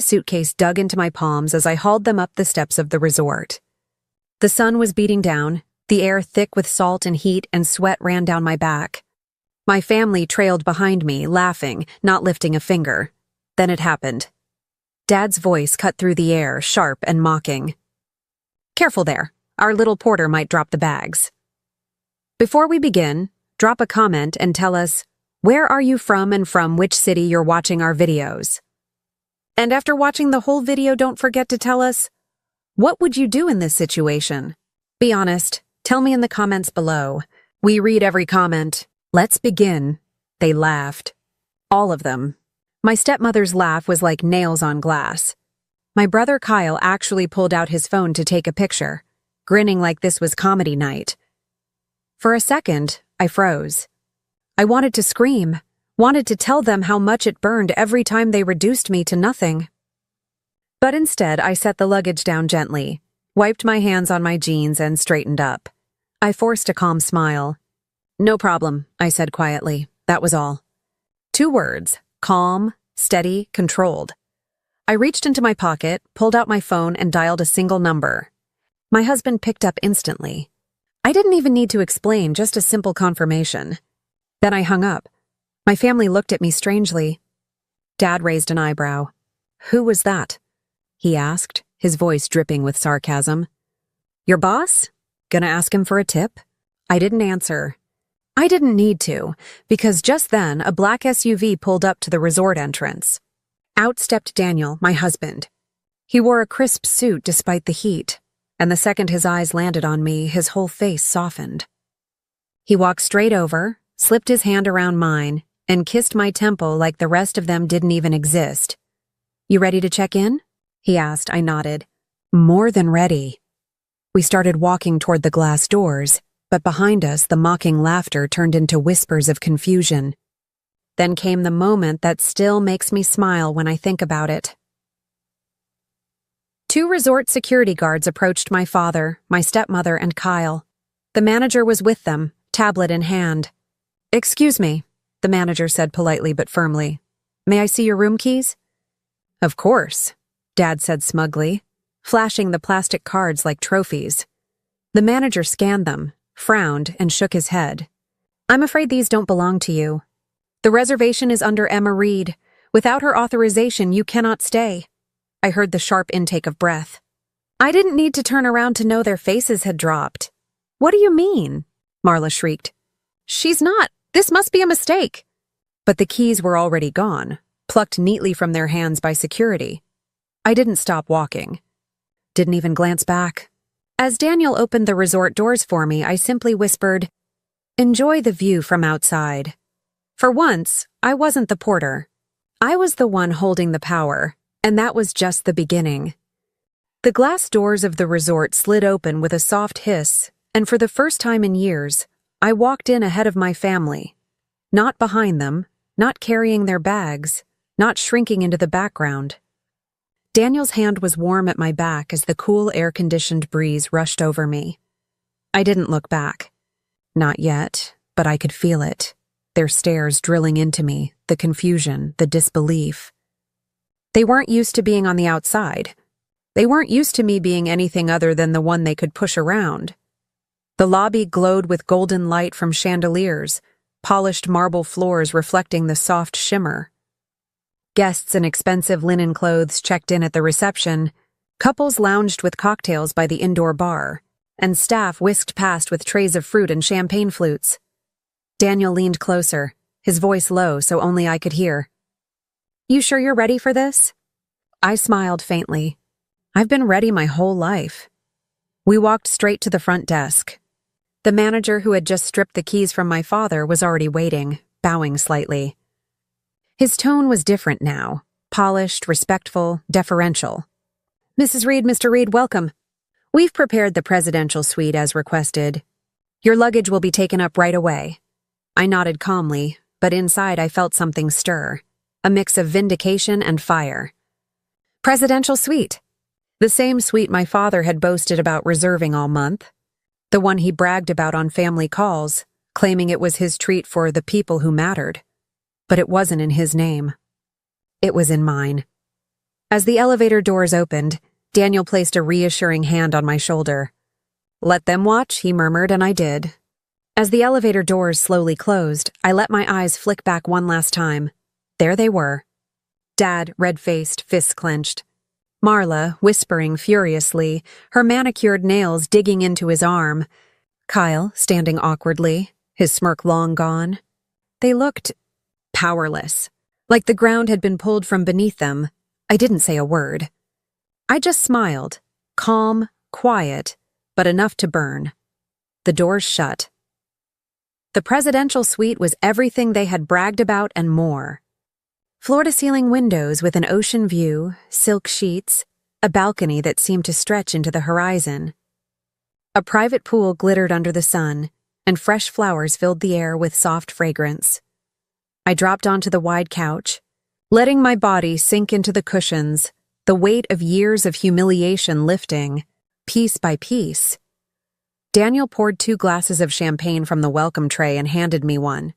suitcase dug into my palms as I hauled them up the steps of the resort. The sun was beating down, the air thick with salt and heat, and sweat ran down my back. My family trailed behind me, laughing, not lifting a finger. Then it happened. Dad's voice cut through the air, sharp and mocking. "Careful there. Our little porter might drop the bags." Before we begin, drop a comment and tell us, where are you from and from which city you're watching our videos? And after watching the whole video, don't forget to tell us, what would you do in this situation? Be honest. Tell me in the comments below. We read every comment. Let's begin. They laughed. All of them. My stepmother's laugh was like nails on glass. My brother Kyle actually pulled out his phone to take a picture, grinning like this was comedy night. For a second, I froze. I wanted to scream, wanted to tell them how much it burned every time they reduced me to nothing. But instead, I set the luggage down gently, wiped my hands on my jeans, and straightened up. I forced a calm smile. "No problem," I said quietly. That was all. 2 words: calm, steady, controlled. I reached into my pocket, pulled out my phone, and dialed a single number. My husband picked up instantly. I didn't even need to explain, just a simple confirmation. Then I hung up. My family looked at me strangely. Dad raised an eyebrow. "Who was that?" he asked, his voice dripping with sarcasm. "Your boss? Gonna ask him for a tip?" I didn't answer. I didn't need to, because just then a black SUV pulled up to the resort entrance. Out stepped Daniel, my husband. He wore a crisp suit despite the heat, and the second his eyes landed on me, his whole face softened. He walked straight over, slipped his hand around mine, and kissed my temple like the rest of them didn't even exist. "You ready to check in?" he asked. I nodded. "More than ready." We started walking toward the glass doors, but behind us the mocking laughter turned into whispers of confusion. Then came the moment that still makes me smile when I think about it. 2 resort security guards approached my father, my stepmother, and Kyle. The manager was with them, tablet in hand. "Excuse me," the manager said politely but firmly. "May I see your room keys?" "Of course," Dad said smugly, flashing the plastic cards like trophies. The manager scanned them, frowned, and shook his head. "I'm afraid these don't belong to you. The reservation is under Emma Reed. Without her authorization, you cannot stay." I heard the sharp intake of breath. I didn't need to turn around to know their faces had dropped. "What do you mean?" Marla shrieked. "She's not. This must be a mistake." But the keys were already gone, plucked neatly from their hands by security. I didn't stop walking. Didn't even glance back. As Daniel opened the resort doors for me, I simply whispered, "Enjoy the view from outside." For once, I wasn't the porter. I was the one holding the power, and that was just the beginning. The glass doors of the resort slid open with a soft hiss, and for the first time in years, I walked in ahead of my family. Not behind them, not carrying their bags, not shrinking into the background. Daniel's hand was warm at my back as the cool air-conditioned breeze rushed over me. I didn't look back. Not yet, but I could feel it. Their stares drilling into me, the confusion, the disbelief. They weren't used to being on the outside. They weren't used to me being anything other than the one they could push around. The lobby glowed with golden light from chandeliers, polished marble floors reflecting the soft shimmer. Guests in expensive linen clothes checked in at the reception, couples lounged with cocktails by the indoor bar, and staff whisked past with trays of fruit and champagne flutes. Daniel leaned closer, his voice low so only I could hear. "You sure you're ready for this?" I smiled faintly. I've been ready my whole life. We walked straight to the front desk. The manager who had just stripped the keys from my father was already waiting, bowing slightly. His tone was different now, polished, respectful, deferential. "Mrs. Reed, Mr. Reed, welcome. We've prepared the presidential suite as requested. Your luggage will be taken up right away." I nodded calmly, but inside I felt something stir, a mix of vindication and fire. Presidential suite. The same suite my father had boasted about reserving all month. The one he bragged about on family calls, claiming it was his treat for the people who mattered. But it wasn't in his name. It was in mine. As the elevator doors opened, Daniel placed a reassuring hand on my shoulder. "Let them watch," he murmured, and I did. As the elevator doors slowly closed, I let my eyes flick back one last time. There they were. Dad, red-faced, fists clenched. Marla, whispering furiously, her manicured nails digging into his arm. Kyle, standing awkwardly, his smirk long gone. They looked powerless, like the ground had been pulled from beneath them. I didn't say a word. I just smiled, calm, quiet, but enough to burn. The doors shut. The presidential suite was everything they had bragged about and more. Floor-to-ceiling windows with an ocean view, silk sheets, a balcony that seemed to stretch into the horizon. A private pool glittered under the sun, and fresh flowers filled the air with soft fragrance. I dropped onto the wide couch, letting my body sink into the cushions, the weight of years of humiliation lifting, piece by piece. Daniel poured 2 glasses of champagne from the welcome tray and handed me one.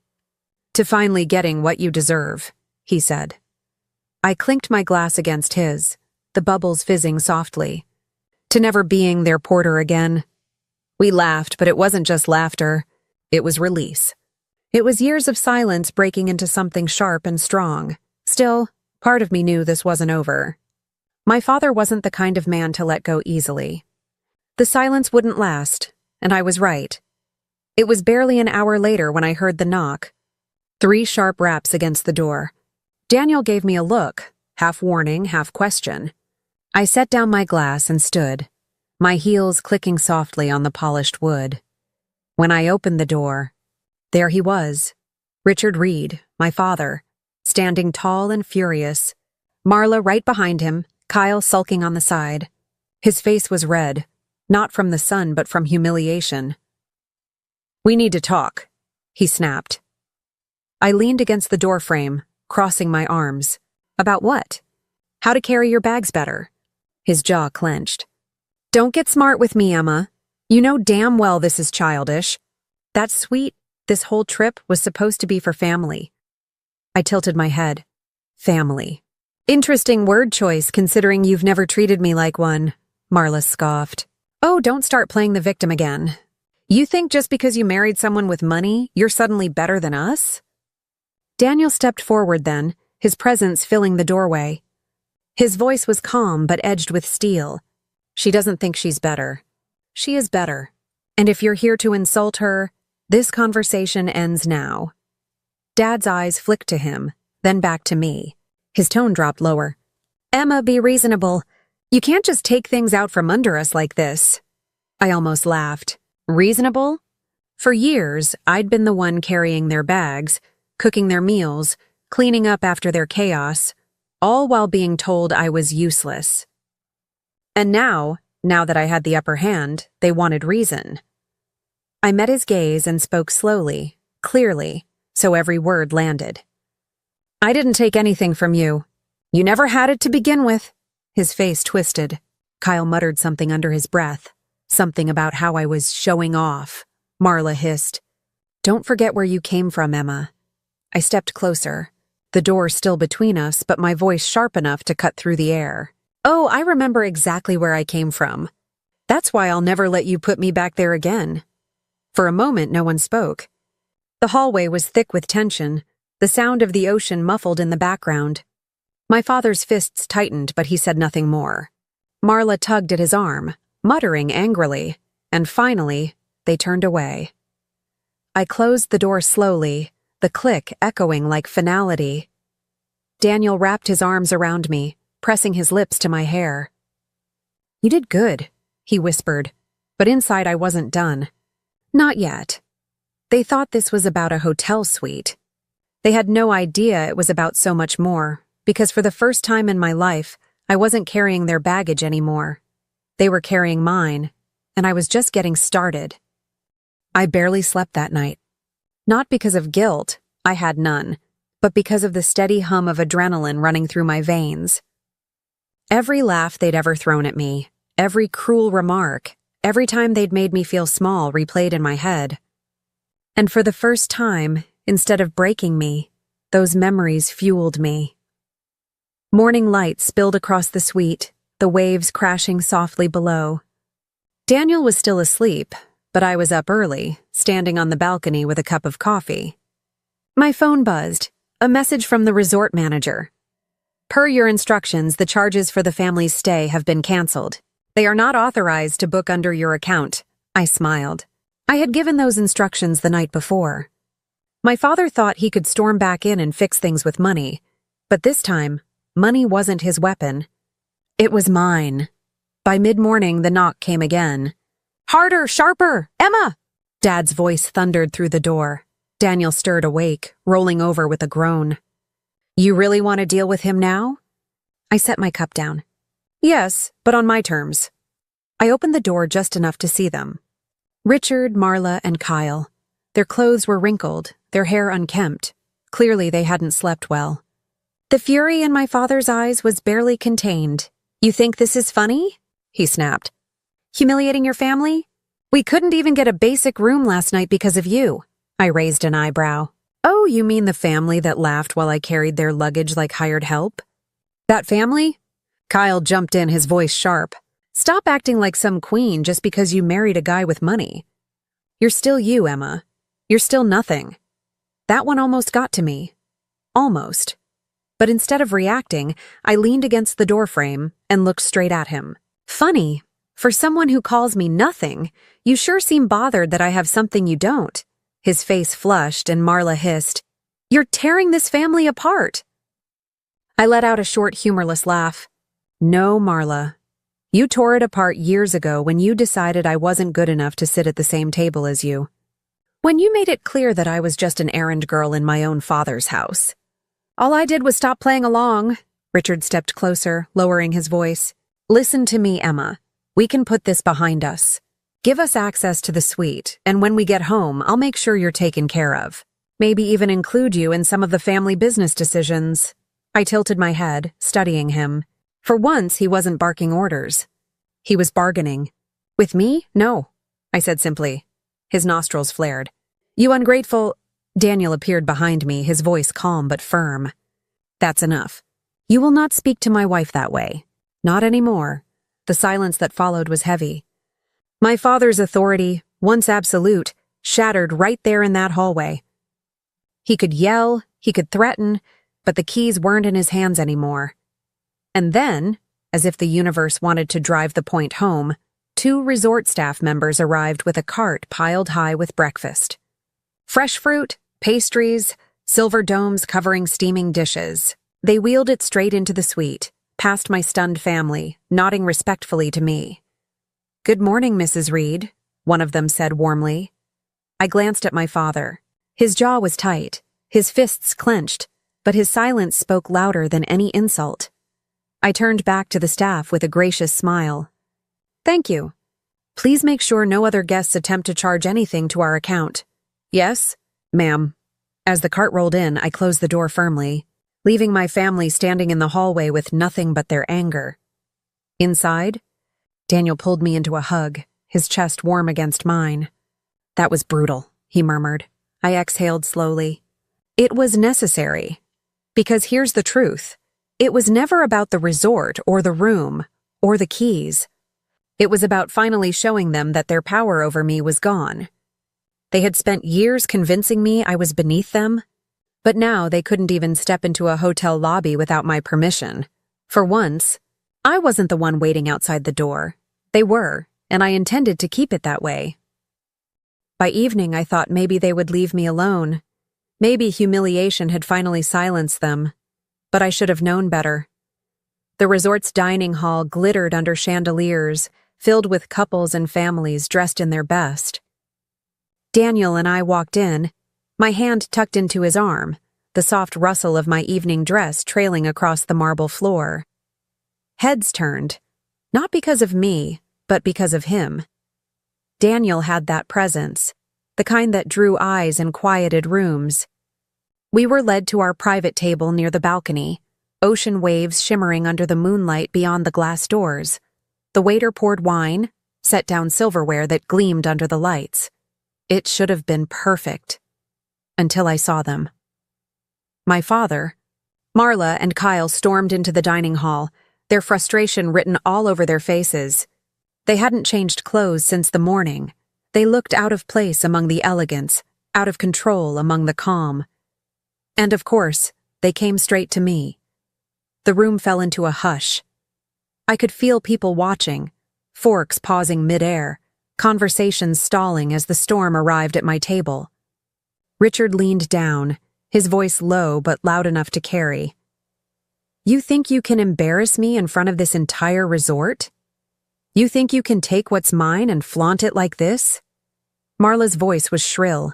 "To finally getting what you deserve," he said. I clinked my glass against his, the bubbles fizzing softly. "To never being their porter again." We laughed, but it wasn't just laughter. It was release. It was years of silence breaking into something sharp and strong. Still, part of me knew this wasn't over. My father wasn't the kind of man to let go easily. The silence wouldn't last, and I was right. It was barely an hour later when I heard the knock. 3 sharp raps against the door. Daniel gave me a look, half warning, half question. I set down my glass and stood, my heels clicking softly on the polished wood. When I opened the door, there he was, Richard Reed, my father, standing tall and furious, Marla right behind him, Kyle sulking on the side. His face was red, not from the sun but from humiliation. "We need to talk," he snapped. I leaned against the doorframe, crossing my arms. "About what?" "How to carry your bags better." His jaw clenched. "Don't get smart with me, Emma. You know damn well this is childish. That suite, this whole trip, was supposed to be for family." I tilted my head. "Family. Interesting word choice considering you've never treated me like one," Marla scoffed. "Oh, don't start playing the victim again. You think just because you married someone with money, you're suddenly better than us?" Daniel stepped forward then, his presence filling the doorway. His voice was calm but edged with steel. "She doesn't think she's better. She is better. And if you're here to insult her, this conversation ends now." Dad's eyes flicked to him, then back to me. His tone dropped lower. "Emma, be reasonable. You can't just take things out from under us like this." I almost laughed. Reasonable? For years, I'd been the one carrying their bags, cooking their meals, cleaning up after their chaos, all while being told I was useless. And now that I had the upper hand, they wanted reason. I met his gaze and spoke slowly, clearly, so every word landed. "I didn't take anything from you. You never had it to begin with." His face twisted. Kyle muttered something under his breath, something about how I was showing off. Marla hissed, "Don't forget where you came from, Emma." I stepped closer, the door still between us, but my voice sharp enough to cut through the air. "Oh, I remember exactly where I came from. That's why I'll never let you put me back there again." For a moment, no one spoke. The hallway was thick with tension, the sound of the ocean muffled in the background. My father's fists tightened, but he said nothing more. Marla tugged at his arm, muttering angrily, and finally, they turned away. I closed the door slowly, the click echoing like finality. Daniel wrapped his arms around me, pressing his lips to my hair. "You did good," he whispered, but inside I wasn't done. Not yet. They thought this was about a hotel suite. They had no idea it was about so much more, because for the first time in my life, I wasn't carrying their baggage anymore. They were carrying mine, and I was just getting started. I barely slept that night. Not because of guilt, I had none, but because of the steady hum of adrenaline running through my veins. Every laugh they'd ever thrown at me, every cruel remark, every time they'd made me feel small replayed in my head. And for the first time, instead of breaking me, those memories fueled me. Morning light spilled across the suite, the waves crashing softly below. Daniel was still asleep, but I was up early, standing on the balcony with a cup of coffee. My phone buzzed, a message from the resort manager. Per your instructions, the charges for the family's stay have been canceled. They are not authorized to book under your account. I smiled. I had given those instructions the night before. My father thought he could storm back in and fix things with money, but this time, money wasn't his weapon. It was mine. By mid-morning, the knock came again. "Harder, sharper! Emma!" Dad's voice thundered through the door. Daniel stirred awake, rolling over with a groan. "You really want to deal with him now?" I set my cup down. "Yes, but on my terms." I opened the door just enough to see them. Richard, Marla, and Kyle. Their clothes were wrinkled, their hair unkempt. Clearly they hadn't slept well. The fury in my father's eyes was barely contained. "You think this is funny?" he snapped. "Humiliating your family? We couldn't even get a basic room last night because of you." I raised an eyebrow. "Oh, you mean the family that laughed while I carried their luggage like hired help?" "That family?" Kyle jumped in, his voice sharp. "Stop acting like some queen just because you married a guy with money. You're still you, Emma. You're still nothing." That one almost got to me. Almost. But instead of reacting, I leaned against the doorframe and looked straight at him. "Funny. For someone who calls me nothing, you sure seem bothered that I have something you don't." His face flushed and Marla hissed, "You're tearing this family apart." I let out a short, humorless laugh. "No, Marla. You tore it apart years ago when you decided I wasn't good enough to sit at the same table as you. When you made it clear that I was just an errand girl in my own father's house. All I did was stop playing along." Richard stepped closer, lowering his voice. "Listen to me, Emma. We can put this behind us. Give us access to the suite, and when we get home, I'll make sure you're taken care of. Maybe even include you in some of the family business decisions." I tilted my head, studying him. For once, he wasn't barking orders. He was bargaining. "With me? No," I said simply. His nostrils flared. "You ungrateful—" Daniel appeared behind me, his voice calm but firm. "That's enough. You will not speak to my wife that way. Not anymore." The silence that followed was heavy. My father's authority, once absolute, shattered right there in that hallway. He could yell, he could threaten, but the keys weren't in his hands anymore. And then, as if the universe wanted to drive the point home, 2 resort staff members arrived with a cart piled high with breakfast. Fresh fruit, pastries, silver domes covering steaming dishes. They wheeled it straight into the suite, past my stunned family, nodding respectfully to me. "Good morning, Mrs. Reed," one of them said warmly. I glanced at my father. His jaw was tight, his fists clenched, but his silence spoke louder than any insult. I turned back to the staff with a gracious smile. "Thank you. Please make sure no other guests attempt to charge anything to our account." "Yes, ma'am." As the cart rolled in, I closed the door firmly, leaving my family standing in the hallway with nothing but their anger. Inside, Daniel pulled me into a hug, his chest warm against mine. "That was brutal," he murmured. I exhaled slowly. "It was necessary. Because here's the truth. It was never about the resort or the room or the keys. It was about finally showing them that their power over me was gone. They had spent years convincing me I was beneath them, but now they couldn't even step into a hotel lobby without my permission. For once, I wasn't the one waiting outside the door. They were, and I intended to keep it that way. By evening, I thought maybe they would leave me alone. Maybe humiliation had finally silenced them, but I should have known better. The resort's dining hall glittered under chandeliers, filled with couples and families dressed in their best. Daniel and I walked in, my hand tucked into his arm, the soft rustle of my evening dress trailing across the marble floor. Heads turned, not because of me, but because of him. Daniel had that presence, the kind that drew eyes and quieted rooms. We were led to our private table near the balcony, ocean waves shimmering under the moonlight beyond the glass doors. The waiter poured wine, set down silverware that gleamed under the lights. It should have been perfect. Until I saw them. My father, Marla and Kyle stormed into the dining hall, their frustration written all over their faces. They hadn't changed clothes since the morning. They looked out of place among the elegance, out of control among the calm. And of course, they came straight to me. The room fell into a hush. I could feel people watching, forks pausing mid-air, conversations stalling as the storm arrived at my table. Richard leaned down, his voice low but loud enough to carry. "You think you can embarrass me in front of this entire resort? You think you can take what's mine and flaunt it like this?" Marla's voice was shrill.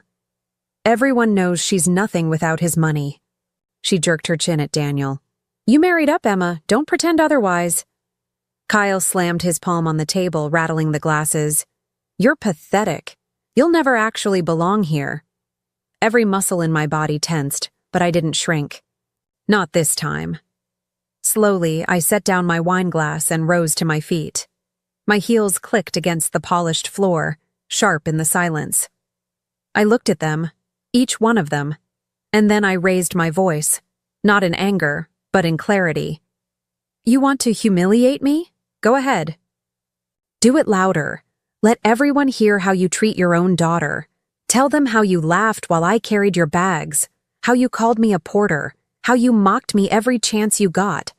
"Everyone knows she's nothing without his money." She jerked her chin at Daniel. "You married up, Emma. Don't pretend otherwise." Kyle slammed his palm on the table, rattling the glasses. "You're pathetic. You'll never actually belong here." Every muscle in my body tensed, but I didn't shrink. Not this time. Slowly, I set down my wine glass and rose to my feet. My heels clicked against the polished floor, sharp in the silence. I looked at them, each one of them, and then I raised my voice, not in anger, but in clarity. "You want to humiliate me? Go ahead. Do it louder. Let everyone hear how you treat your own daughter. Tell them how you laughed while I carried your bags, how you called me a porter, how you mocked me every chance you got."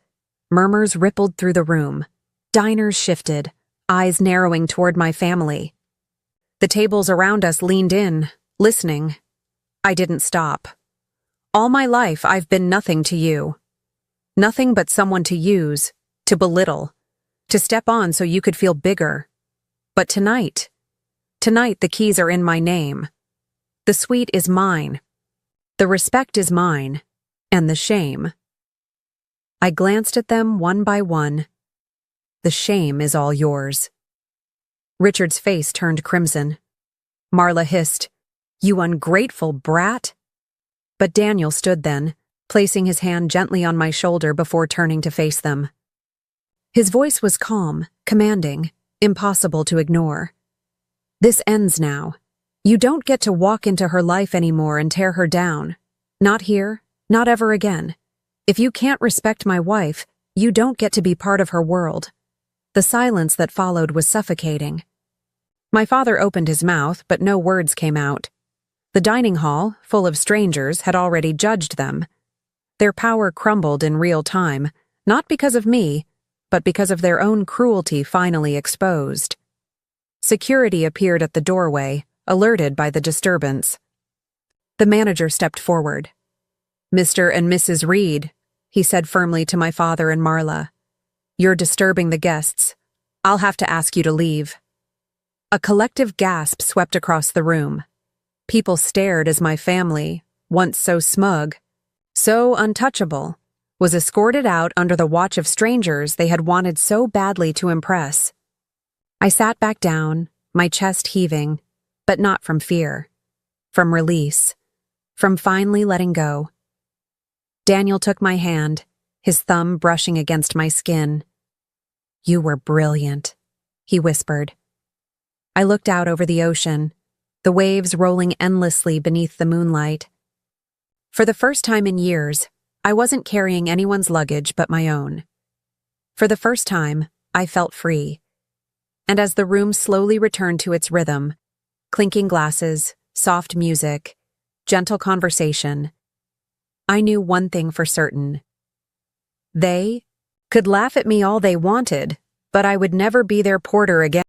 Murmurs rippled through the room. Diners shifted, eyes narrowing toward my family. The tables around us leaned in, listening. I didn't stop. All my life I've been nothing to you. Nothing but someone to use, to belittle, to step on so you could feel bigger. But tonight the keys are in my name. The suite is mine. The respect is mine. And the shame. I glanced at them one by one. The shame is all yours. Richard's face turned crimson. Marla hissed, "You ungrateful brat." But Daniel stood then, placing his hand gently on my shoulder before turning to face them. His voice was calm, commanding, impossible to ignore. "This ends now. You don't get to walk into her life anymore and tear her down. Not here, not ever again. If you can't respect my wife, you don't get to be part of her world." The silence that followed was suffocating. My father opened his mouth, but no words came out. The dining hall, full of strangers, had already judged them. Their power crumbled in real time, not because of me, but because of their own cruelty finally exposed. Security appeared at the doorway, alerted by the disturbance. The manager stepped forward. "Mr. and Mrs. Reed," he said firmly to my father and Marla. "You're disturbing the guests. I'll have to ask you to leave." A collective gasp swept across the room. People stared as my family, once so smug, so untouchable, was escorted out under the watch of strangers they had wanted so badly to impress. I sat back down, my chest heaving, but not from fear. From release. From finally letting go. Daniel took my hand, his thumb brushing against my skin. "You were brilliant," he whispered. I looked out over the ocean, the waves rolling endlessly beneath the moonlight. For the first time in years, I wasn't carrying anyone's luggage but my own. For the first time, I felt free. And as the room slowly returned to its rhythm, clinking glasses, soft music, gentle conversation, I knew one thing for certain. They could laugh at me all they wanted, but I would never be their porter again.